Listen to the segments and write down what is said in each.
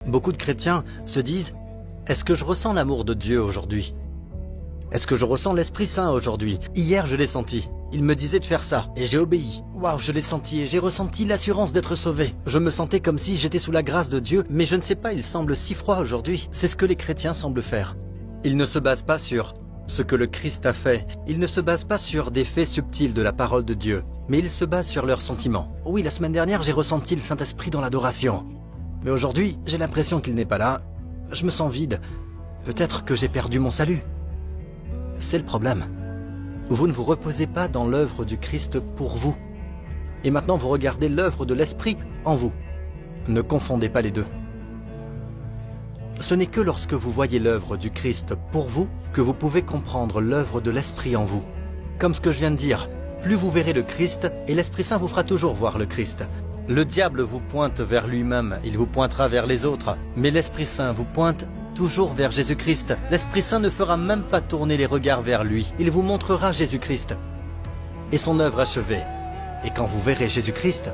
Beaucoup de chrétiens se disent « Est-ce que je ressens l'amour de Dieu aujourd'hui? Est-ce que je ressens l'Esprit Saint aujourd'hui? Hier, je l'ai senti. Il me disait de faire ça, et j'ai obéi. Waouh, je l'ai senti, et j'ai ressenti l'assurance d'être sauvé. Je me sentais comme si j'étais sous la grâce de Dieu, mais je ne sais pas, il semble si froid aujourd'hui. » C'est ce que les chrétiens semblent faire. Ils ne se basent pas sur ce que le Christ a fait. Ils ne se basent pas sur des faits subtils de la parole de Dieu, mais ils se basent sur leurs sentiments. Oui, la semaine dernière, j'ai ressenti le Saint-Esprit dans l'adoration. Mais aujourd'hui, j'ai l'impression qu'il n'est pas là. Je me sens vide. Peut-être que j'ai perdu mon salut. C'est le problème. Vous ne vous reposez pas dans l'œuvre du Christ pour vous. Et maintenant, vous regardez l'œuvre de l'Esprit en vous. Ne confondez pas les deux. Ce n'est que lorsque vous voyez l'œuvre du Christ pour vous que vous pouvez comprendre l'œuvre de l'Esprit en vous. Comme ce que je viens de dire, plus vous verrez le Christ, et l'Esprit Saint vous fera toujours voir le Christ. Le diable vous pointe vers lui-même, il vous pointera vers les autres, mais l'Esprit Saint vous pointe toujours vers Jésus-Christ. L'Esprit Saint ne fera même pas tourner les regards vers lui, il vous montrera Jésus-Christ et son œuvre achevée. Et quand vous verrez Jésus-Christ,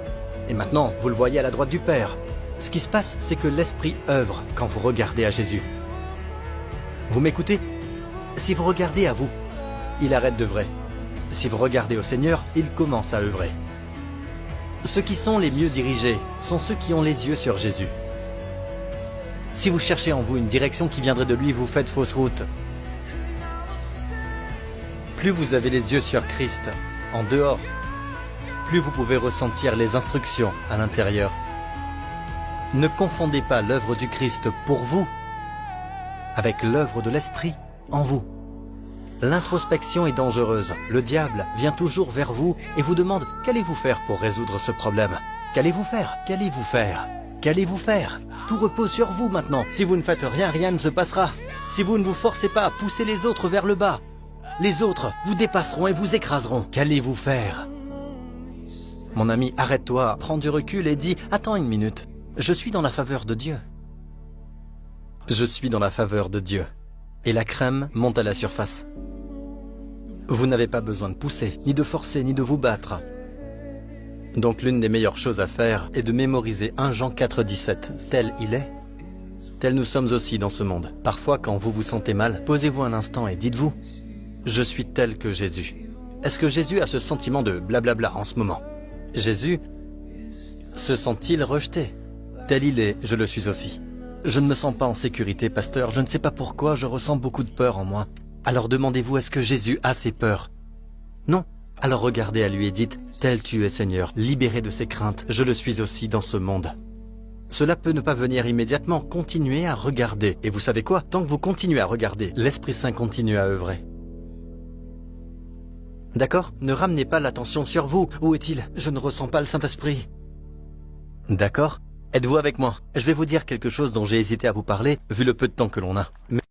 et maintenant vous le voyez à la droite du Père, ce qui se passe, c'est que l'Esprit œuvre quand vous regardez à Jésus. Vous m'écoutez? Si vous regardez à vous, il arrête d'œuvrer. Si vous regardez au Seigneur, il commence à œuvrer. Ceux qui sont les mieux dirigés sont ceux qui ont les yeux sur Jésus. Si vous cherchez en vous une direction qui viendrait de lui, vous faites fausse route. Plus vous avez les yeux sur Christ, en dehors, plus vous pouvez ressentir les instructions à l'intérieur. Ne confondez pas l'œuvre du Christ pour vous avec l'œuvre de l'Esprit en vous. L'introspection est dangereuse. Le diable vient toujours vers vous et vous demande « Qu'allez-vous faire pour résoudre ce problème? Qu'allez-vous faire? Qu'allez-vous faire? Qu'allez-vous faire ?» Tout repose sur vous maintenant. Si vous ne faites rien, rien ne se passera. Si vous ne vous forcez pas à pousser les autres vers le bas, les autres vous dépasseront et vous écraseront. Qu'allez-vous faire? Mon ami, arrête-toi, prends du recul et dis « Attends une minute. Je suis dans la faveur de Dieu. Je suis dans la faveur de Dieu. » Et la crème monte à la surface. Vous n'avez pas besoin de pousser, ni de forcer, ni de vous battre. Donc l'une des meilleures choses à faire est de mémoriser 1 Jean 4,17. Tel il est, tel nous sommes aussi dans ce monde. Parfois, quand vous vous sentez mal, posez-vous un instant et dites-vous « Je suis tel que Jésus ». Est-ce que Jésus a ce sentiment de blablabla en ce moment? Jésus se sent-il rejeté? Tel il est, je le suis aussi. Je ne me sens pas en sécurité, pasteur. Je ne sais pas pourquoi, je ressens beaucoup de peur en moi. Alors demandez-vous, est-ce que Jésus a ces peurs? Non. Alors regardez à lui et dites, tel tu es Seigneur, libéré de ses craintes, je le suis aussi dans ce monde. Cela peut ne pas venir immédiatement, continuez à regarder. Et vous savez quoi? Tant que vous continuez à regarder, l'Esprit Saint continue à œuvrer. D'accord? Ne ramenez pas l'attention sur vous. Où est-il? Je ne ressens pas le Saint-Esprit. D'accord? Êtes-vous avec moi? Je vais vous dire quelque chose dont j'ai hésité à vous parler, vu le peu de temps que l'on a.